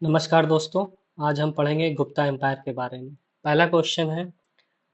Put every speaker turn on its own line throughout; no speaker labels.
नमस्कार दोस्तों। आज हम पढ़ेंगे गुप्ता एम्पायर के बारे में। पहला क्वेश्चन है,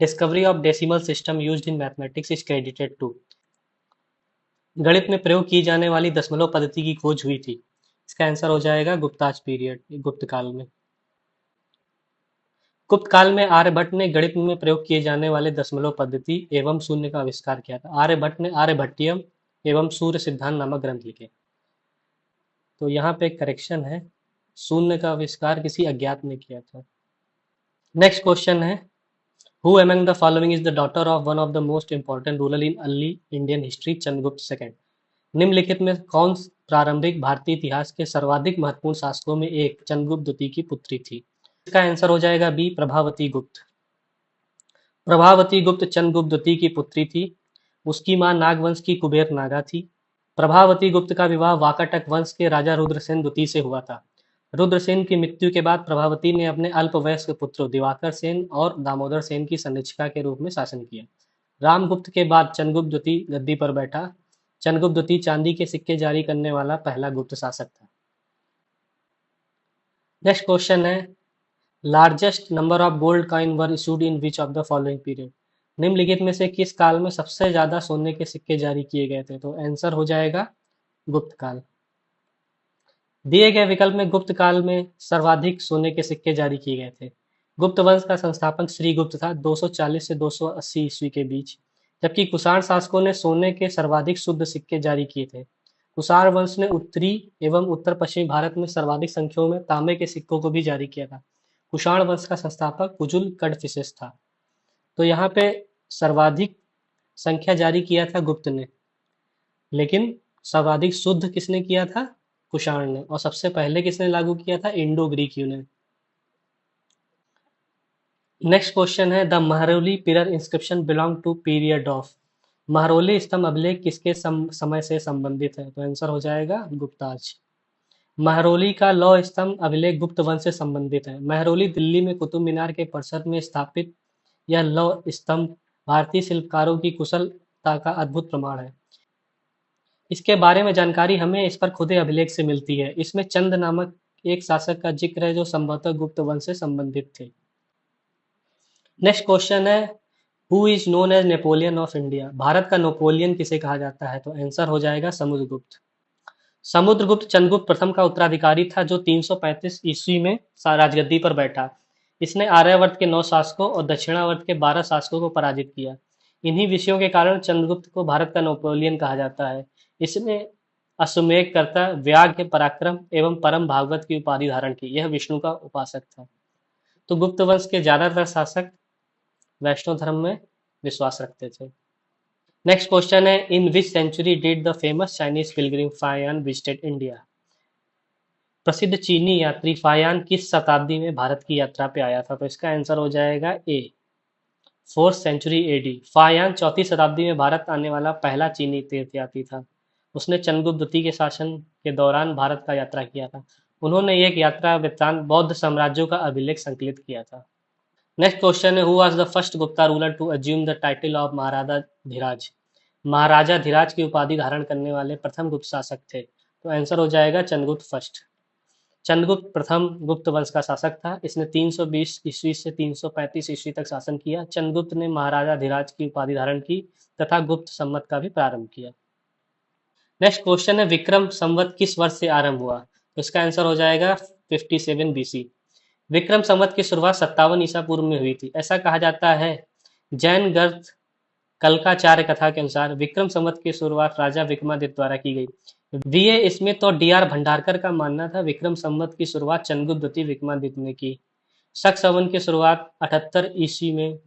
discovery of decimal system used in mathematics is credited to. गणित में प्रयोग की जाने वाली दशमलव पद्धति की खोज हुई थी। इसका आंसर हो जाएगा गुप्ताज पीरियड, गुप्त काल में। गुप्त काल में आर्यभट्ट ने गणित में प्रयोग किए जाने वाले दशमलव पद्धति एवं शून्य का आविष्कार किया था। आर्यभट्ट ने आर्यभट्टियम एवं सूर्य सिद्धांत नामक ग्रंथ लिखे। तो यहाँ पे एक करेक्शन है, शून्य का आविष्कार किसी अज्ञात ने किया था। नेक्स्ट क्वेश्चन है, Who among the following is the daughter of one of the most important ruler in early Indian history, Chandragupta second? निम्नलिखित में कौन प्रारंभिक भारतीय इतिहास के सर्वाधिक महत्वपूर्ण शासकों में एक चंद्रगुप्त द्वितीय की पुत्री थी? इसका आंसर हो जाएगा बी, प्रभावती गुप्त। प्रभावती गुप्त चंद्रगुप्त द्वितीय की पुत्री थी। उसकी मां नागवंश की कुबेर नागा थी। प्रभावती गुप्त का विवाह वाकाटक वंश के राजा रुद्रसेन द्वितीय से हुआ था। रुद्रसेन की मृत्यु के बाद प्रभावती ने अपने अल्पवयस्क पुत्र दिवाकर सेन और दामोदर सेन की संरक्षिका के रूप में शासन किया। रामगुप्त के बाद चंद्रगुप्त द्वितीय गद्दी पर बैठा। चंद्रगुप्त द्वितीय चांदी के सिक्के जारी करने वाला पहला गुप्त शासक था। नेक्स्ट क्वेश्चन है, largest number of gold coin were issued in which of the following period? निम्नलिखित में से किस काल में सबसे ज्यादा सोने के सिक्के जारी किए गए थे? तो आंसर हो जाएगा गुप्त काल। दिए गए विकल्प में गुप्त काल में सर्वाधिक सोने के सिक्के जारी किए गए थे। गुप्त वंश का संस्थापक श्रीगुप्त था 240 से 280 ईस्वी के बीच, जबकि कुषाण शासकों ने सोने के सर्वाधिक शुद्ध सिक्के जारी किए थे। कुषाण वंश ने उत्तरी एवं उत्तर पश्चिमी भारत में सर्वाधिक संख्याओं में तांबे के सिक्कों को भी जारी किया था। कुषाण वंश का संस्थापक कुजुल कडफिसेस था। तो यहाँ पे सर्वाधिक संख्या जारी किया था गुप्त ने, लेकिन सर्वाधिक शुद्ध किसने किया था? कुषाण ने। और सबसे पहले किसने लागू किया था? इंडो ग्रीक ने। नेक्स्ट क्वेश्चन है, the Mehrauli pillar inscription belong to period of. Mehrauli स्तंभ अभिलेख किसके समय से संबंधित है? तो आंसर हो जाएगा गुप्ताज। महरौली का लौह स्तंभ अभिलेख गुप्त वंश से संबंधित है। महरौली दिल्ली में कुतुब मीनार के परिसर में स्थापित यह लौह स्तंभ भारतीय शिल्पकारों की कुशलता का अद्भुत प्रमाण है। इसके बारे में जानकारी हमें इस पर खुदे अभिलेख से मिलती है। इसमें चंद नामक एक शासक का जिक्र है जो संभवतः गुप्त वंश से संबंधित थे। नेक्स्ट क्वेश्चन है, who is known as Napoleon of India? Bharat का नेपोलियन किसे कहा जाता है? तो आंसर हो जाएगा समुद्रगुप्त। समुद्रगुप्त चंद्रगुप्त प्रथम का उत्तराधिकारी था जो 335 ईस्वी में राजगद्दी पर बैठा। इसने आर्यावर्त के 9 शासकों और दक्षिणावर्त के 12 शासकों को पराजित किया। इन्हीं विषयों के कारण चंद्रगुप्त को भारत का नेपोलियन कहा जाता है। इसने अश्वमेध कर्ता, व्याघ्र पराक्रम एवं परम भागवत की उपाधि धारण की। यह विष्णु का उपासक था। तो गुप्त वंश के ज्यादातर शासक वैष्णव धर्म में विश्वास रखते थे। नेक्स्ट क्वेश्चन है, in which century did the famous Chinese pilgrim Faxian visited India? प्रसिद्ध चीनी यात्री फायान किस शताब्दी में भारत की यात्रा पे आया था? तो इसका आंसर हो जाएगा ए, 4th सेंचुरी एडी। फायान 4वीं शताब्दी में भारत आने वाला पहला चीनी तीर्थयात्री था। उसने चंद्रगुप्त द्वितीय के शासन के दौरान भारत का यात्रा किया था। उन्होंने एक यात्रा वृत्तांत बौद्ध साम्राज्यों का अभिलेख संकलित किया था। नेक्स्ट क्वेश्चन है, who was the first Gupta ruler to assume the title of Maharaja Dhiraj? Maharaja Dhiraj की उपाधि धारण करने वाले प्रथम गुप्त शासक थे। तो आंसर हो जाएगा चंद्रगुप्त फर्स्ट। चंद्रगुप्त प्रथम गुप्त वंश का शासक था। इसने 320 ईस्वी से 335 ईस्वी तक शासन किया। चंद्रगुप्त ने महाराजा धीराज की उपाधि धारण की तथा गुप्त संवत का भी प्रारंभ किया। नेक्स्ट क्वेश्चन है, विक्रम संवत किस वर्ष से आरंभ हुआ? तो इसका आंसर हो जाएगा 57 बीसी। विक्रम संवत की शुरुआत 57 ईसा पूर्व में हुई थी। ऐसा कहा जाता है। जैन ग्रंथ कल्काचार्य कथा के अनुसार विक्रम संवत की शुरुआत राजा विक्रमादित्य द्वारा की गई। वीए स्मिथ और डी आर भंडारकर का मानना था विक्रम संवत की शुरुआत चंद्रगुप्त द्वितीय विक्रमादित्य ने की। शक संवत की शुरुआत 78 ईस्वी में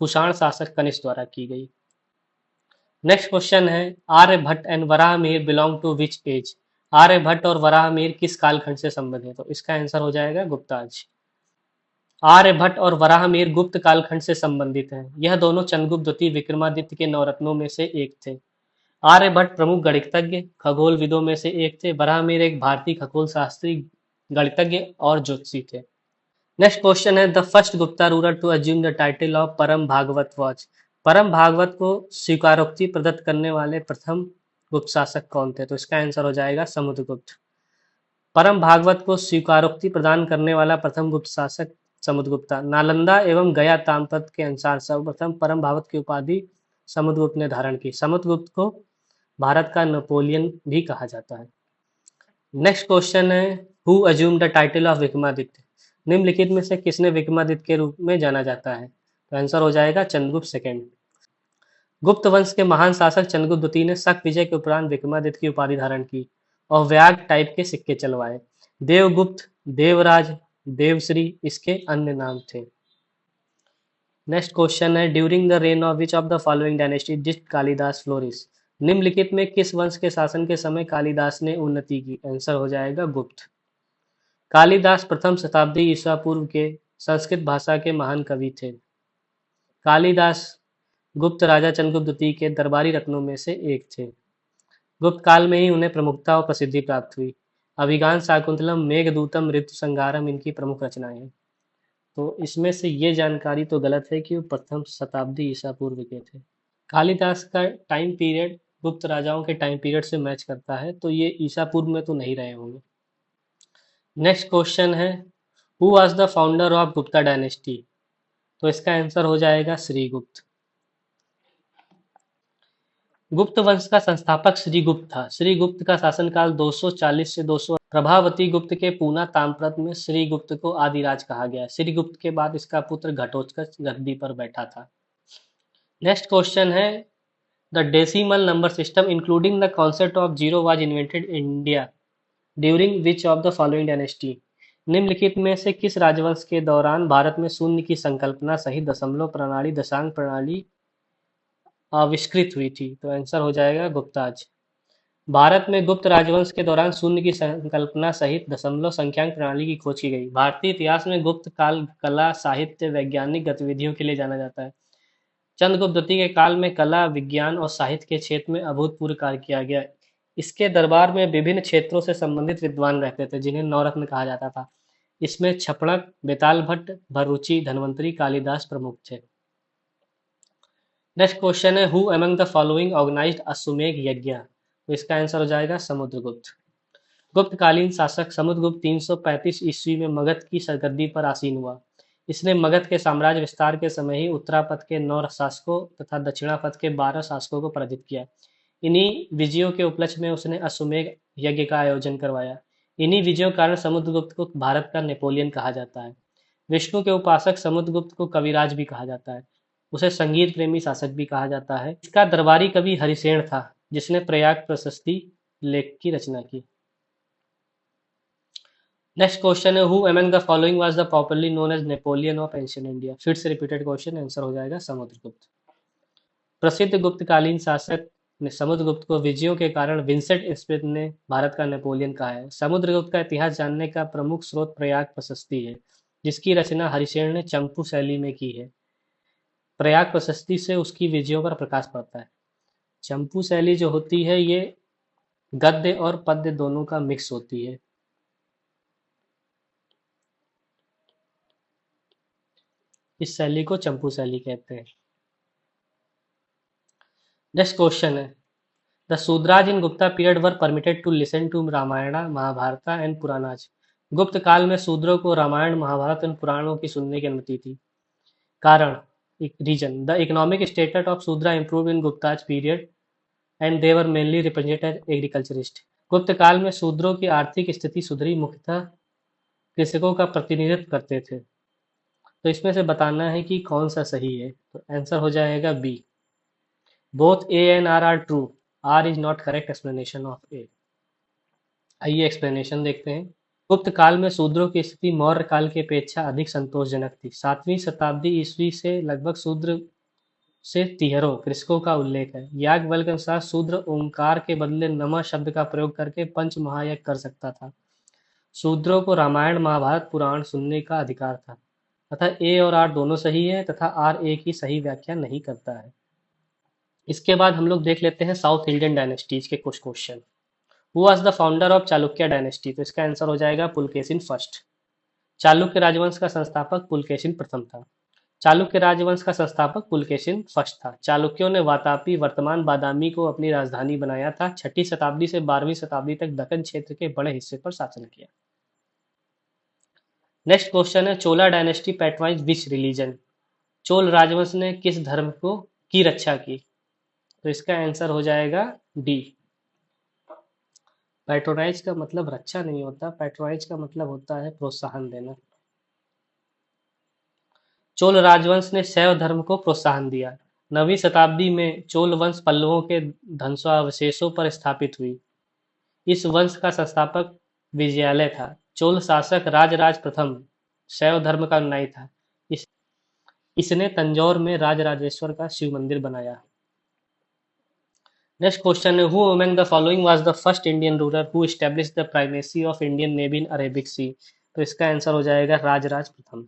कुषाण शासक कनिष्क द्वारा की गई। नेक्स्ट क्वेश्चन है, Aryabhata and Varahamihira belong to which age? Aryabhata और वराहमिहिर किस कालखंड से संबंधित है? तो इसका आंसर हो जाएगा गुप्ताज। आर्यभट्ट और वराहमिहिर गुप्त कालखंड से संबंधित हैं। यह दोनों चंद्रगुप्त द्वितीय विक्रमादित्य के नवरत्नों में से एक थे। आर्यभट्ट प्रमुख गणितज्ञ खगोलविदों में से एक थे। वराहमिहिर एक भारतीय खगोल शास्त्री, गणितज्ञ और ज्योतिषी थे। नेक्स्ट क्वेश्चन है, the first Gupta ruler to assume the title of Param Bhagavat was? परम भागवत को स्वीकारोक्ति प्रदत्त करने वाले प्रथम गुप्त शासक कौन थे? तो इसका आंसर हो जाएगा समुद्रगुप्त। परम भागवत को स्वीकारोक्ति प्रदान करने वाला प्रथम गुप्त शासक समुद्रगुप्ता। नालंदा एवं गया ताम्रपत्र के अनुसार सर्वप्रथम परम भागवत की उपाधि समुद्रगुप्त ने धारण की। समुद्रगुप्त को भारत का नेपोलियन भी कहा जाता है। नेक्स्ट क्वेश्चन है, who assume the title of Vikramaditya. निम्नलिखित में से किसने विक्रमादित्य के रूप में जाना जाता है? तो आंसर हो जाएगा चंद्रगुप्त सेकंड। गुप्त वंश के महान शासक चंद्रगुप्त द्वितीय ने शक विजय के उपरांत विक्रमादित्य की उपाधि धारण की और व्याग टाइप के सिक्के चलवाए। देवगुप्त, देवराज, देवश्री इसके अन्य नाम थे। नेक्स्ट क्वेश्चन है, during the rain of which of the following dynasty did Kalidas flourish. निम्नलिखित में किस वंश के शासन के समय कालिदास ने उन्नति की? आंसर हो जाएगा गुप्त। कालिदास प्रथम शताब्दी ईसा पूर्व के संस्कृत भाषा के महान कवि थे। कालिदास गुप्त राजा चंद्रगुप्त द्वितीय के दरबारी रत्नों में से एक थे। गुप्त काल में ही उन्हें प्रमुखता और प्रसिद्धि प्राप्त हुई। अभिज्ञान शाकुंतलम, मेघदूतम, ऋतु संगारम इनकी प्रमुख रचनाएं हैं। तो इसमें से ये जानकारी तो गलत है कि वो प्रथम शताब्दी ईसा पूर्व के थे। कालिदास का टाइम पीरियड गुप्त राजाओं के टाइम पीरियड से मैच करता है, तो ये ईसा पूर्व में तो नहीं रहे होंगे। नेक्स्ट क्वेश्चन है, who was the founder of Gupta dynasty. तो इसका आंसर हो जाएगा श्रीगुप्त। गुप्त वंश का संस्थापक श्रीगुप्त था। श्रीगुप्त का शासनकाल 240 से 200। प्रभावती गुप्त के पूना ताम्रपत्र में श्रीगुप्त को आदिराज कहा गया। श्रीगुप्त के बाद इसका पुत्र घटोत्कच गद्दी पर बैठा था। नेक्स्ट क्वेश्चन है, the decimal number system including the concept of zero was invented in India during which of the following dynasty. निम्नलिखित में से किस राजवंश के दौरान भारत में शून्य की संकल्पना सहित दशमलव प्रणाली, दशांक प्रणाली आविष्कृत हुई थी? तो आंसर हो जाएगा गुप्ताज। भारत में गुप्त राजवंश के दौरान शून्य की संकल्पना सहित दशमलव संख्यांक प्रणाली की खोज की गई। भारतीय इतिहास में गुप्त काल कला, साहित्य, वैज्ञानिक गतिविधियों के लिए जाना जाता है। चंद्रगुप्त द्वितीय के काल में कला, विज्ञान और साहित्य के क्षेत्र में अभूतपूर्व कार्य किया गया। इसके दरबार में विभिन्न क्षेत्रों से संबंधित विद्वान रहते थे जिन्हें नवरत्न कहा जाता था। इसमें छपड़क, बेताल भट्ट, भररुचि, धन्वंतरी, कालिदास प्रमुख थे। नेक्स्ट क्वेश्चन है, who among the following organised Ashvamedha yagya. तो इसका आंसर हो जाएगा समुद्रगुप्त। गुप्तकालीन शासक समुद्रगुप्त 335 ईस्वी में मगध की सरगद्दी पर आसीन हुआ। इसने मगध के साम्राज्य विस्तार के समय ही उत्तरापथ के 9 शासकों तथा दक्षिणापथ के 12 शासकों को पराजित किया। इन्हीं विजयों के उपलक्ष्य में उसने अश्वमेध यज्ञ का आयोजन करवाया। इन्हीं विजयों के कारण समुद्रगुप्त को भारत का नेपोलियन कहा जाता है। विष्णु के उपासक समुद्रगुप्त को कविराज भी कहा जाता है। उसे संगीत प्रेमी शासक भी कहा जाता है। इसका दरबारी कवि हरिसेन था जिसने प्रयाग प्रशस्ति लेख की रचना की। नेक्स्ट क्वेश्चन है, who among the following was the popularly known as Napoleon of ancient India. फिर से रिपीटेड क्वेश्चन, आंसर हो जाएगा समुद्रगुप्त। प्रसिद्ध गुप्तकालीन शासक ने समुद्रगुप्त को विजयों के कारण विंसेंट स्मिथ ने भारत का नेपोलियन कहा है। समुद्रगुप्त का इतिहास जानने का प्रमुख स्रोत प्रयाग प्रशस्ति है जिसकी रचना हरिसेन ने चंपू शैली में की है। प्रयाग प्रशस्ति से उसकी विजयों पर प्रकाश पड़ता है। चंपू शैली जो होती है ये गद्य और पद्य दोनों का मिक्स होती है। इस शैली को चंपू शैली कहते हैं। नेक्स्ट क्वेश्चन है, the Shudras in Gupta period were permitted to listen to Ramayana, Mahabharata and Puranas. गुप्त काल में शूद्रों को रामायण, महाभारत एंड पुराणों की सुनने की अनुमति थी। कारण, reason, the economic status of Shudra improve in Guptas period and they were mainly represented agriculturist. गुप्त काल में शूद्रों की आर्थिक स्थिति सुधरी, मुख्यतः कृषकों का प्रतिनिधित्व करते थे। तो इसमें से बताना है कि कौन सा सही है। तो आंसर हो जाएगा B, both A and R true, R is not correct explanation of A. आइए एक्सप्लेनेशन देखते हैं। गुप्त काल में शूद्रों की स्थिति मौर्य काल की अपेक्षा अधिक संतोषजनक थी। 7वीं शताब्दी ईस्वी से लगभग शूद्र से तिहरों कृषकों का उल्लेख है। याज्ञवल्क्य के अनुसार शूद्र ओंकार के बदले नमः शब्द का प्रयोग करके पंच महायज्ञ कर सकता था। शूद्रों को रामायण, महाभारत, पुराण सुनने का अधिकार था। तथा ए और आर दोनों सही है तथा आर ए की सही व्याख्या नहीं करता है। इसके बाद हम लोग देख लेते हैं साउथ इंडियन डायनेस्टीज के कुछ question. Who was the founder of Chalukya dynasty. तो इसका आंसर हो जाएगा पुलकेशिन फर्स्ट। चालुक्य राजवंश का संस्थापक पुलकेशिन प्रथम था। चालुक्य राजवंश का संस्थापक पुलकेशिन फर्स्ट था। चालुक्यों ने वातापी वर्तमान बादामी को अपनी राजधानी बनाया था। 6ठी शताब्दी से 12वीं शताब्दी तक दक्कन क्षेत्र के बड़े हिस्से पर शासन किया। नेक्स्ट क्वेश्चन है, Chola dynasty patronize which religion? चोल राजवंश ने किस धर्म को की रक्षा की? तो इसका आंसर हो जाएगा डी। पैट्रोनाइज का मतलब रक्षा नहीं होता, पैट्रोनाइज का मतलब होता है प्रोत्साहन देना। चोल राजवंश ने शैव धर्म को प्रोत्साहन दिया। 9वीं शताब्दी में चोल वंश पल्लवों के ध्वंसावशेषों पर स्थापित हुई। इस वंश का संस्थापक विजयालय था। चोल शासक राजराज प्रथम शैव धर्म का अनुयायी था। इस इसने तंजौर में राजराजेश्वर का शिव मंदिर बनाया। नेक्स्ट क्वेश्चन है, who among the following was the first Indian ruler who established the primacy of Indian navy in Arabic sea? तो इसका आंसर हो जाएगा राजराज प्रथम।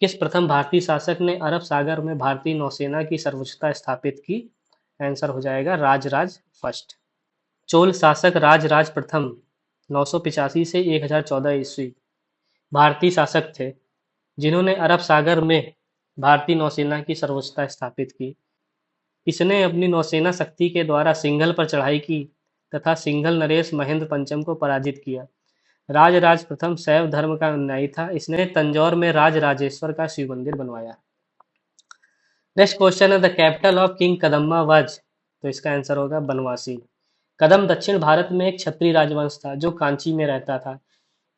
किस प्रथम भारतीय शासक ने अरब सागर में भारतीय नौसेना की सर्वोच्चता स्थापित की? आंसर हो जाएगा राजराज फर्स्ट। चोल शासक राजराज प्रथम 985 से 1014 ईस्वी भारतीय शासक थे, जिन्होंने अरब सागर में भारतीय नौसेना की सर्वोच्चता स्थापित की। इसने अपनी नौसेना शक्ति के द्वारा सिंघल पर चढ़ाई की तथा सिंघल नरेश महेंद्र पंचम को पराजित किया। राजराज प्रथम शैव धर्म का अनुयायी था। इसने तंजौर में राजराजेश्वर का शिव मंदिर बनवाया। नेक्स्ट क्वेश्चन है, the capital of king Kadamba was? तो इसका आंसर होगा बनवासी। कदम दक्षिण भारत में एक क्षत्रिय राजवंश था जो कांची में रहता था।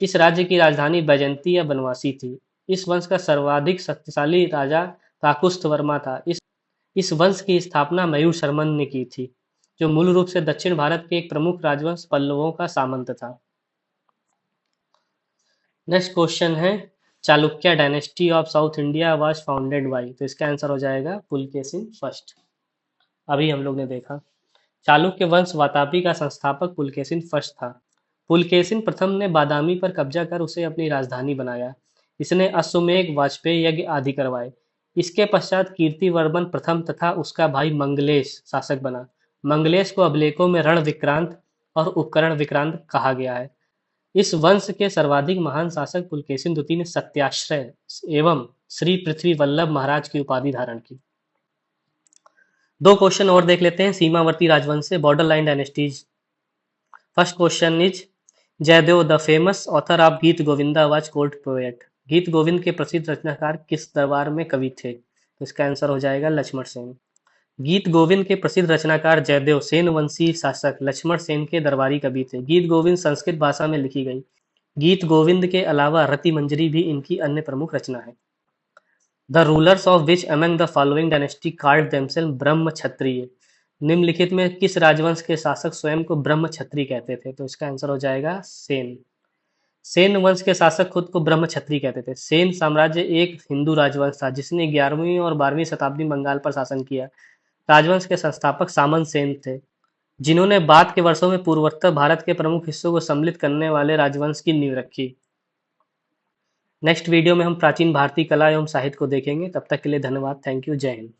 इस राज्य की राजधानी बैजंती या बनवासी थी। इस वंश का सर्वाधिक शक्तिशाली राजा काकुस्थ वर्मा था। इस वंश की स्थापना मयूर शर्मन ने की थी, जो मूल रूप से दक्षिण भारत के एक प्रमुख राजवंश पल्लवों का सामंत था। नेक्स्ट क्वेश्चन है, Chalukya dynasty of south India was founded by? तो इसका आंसर हो जाएगा पुलकेशिन फर्स्ट। अभी हम लोग ने देखा चालुक्य वंश वातापी का संस्थापक पुलकेशिन फर्स्ट था। पुलकेशिन प्रथम ने बादामी पर कब्जा कर उसे अपनी राजधानी बनाया। इसने अश्वमेध वाजपेयी यज्ञ आदि करवाए। इसके पश्चात कीर्तिवर्मन प्रथम तथा उसका भाई मंगलेश शासक बना। मंगलेश को अभिलेखों में रण विक्रांत और उपकरण विक्रांत कहा गया है। इस वंश के सर्वाधिक महान शासक पुलकेशिन द्वितीय ने सत्याश्रय एवं श्री पृथ्वी वल्लभ महाराज की उपाधि धारण की। दो क्वेश्चन और देख लेते हैं सीमावर्ती राजवंश से, border line dynasties. First question is, Jayadev the famous author of Geet Govinda was court poet? गीत गोविंद के प्रसिद्ध रचनाकार किस दरबार में कवि थे? तो इसका आंसर हो जाएगा लक्ष्मण सेन। गीत गोविंद के प्रसिद्ध रचनाकार जयदेव सेन वंशी शासक लक्ष्मण सेन के दरबारी कवि थे। गीत गोविंद संस्कृत भाषा में लिखी गई। गीत गोविंद के अलावा रति मंजरी भी इनकी अन्य प्रमुख रचना है। The rulers of which among the following dynasty called themselves ब्रह्म क्षत्रिय? निम्नलिखित में किस राजवंश के शासक स्वयं को ब्रह्म क्षत्रिय कहते थे? तो इसका आंसर हो जाएगा सेन। सेन वंश के शासक खुद को ब्रह्म क्षत्रिय कहते थे। सेन साम्राज्य एक हिंदू राजवंश था जिसने 11वीं और 12वीं शताब्दी में बंगाल पर शासन किया। राजवंश के संस्थापक सामंत सेन थे, जिन्होंने बाद के वर्षों में पूर्वोत्तर भारत के प्रमुख हिस्सों को सम्मिलित करने वाले राजवंश की नींव रखी। नेक्स्ट वीडियो में हम प्राचीन भारतीय कला एवं साहित्य को देखेंगे। तब तक के लिए धन्यवाद। Thank you. जय हिंद।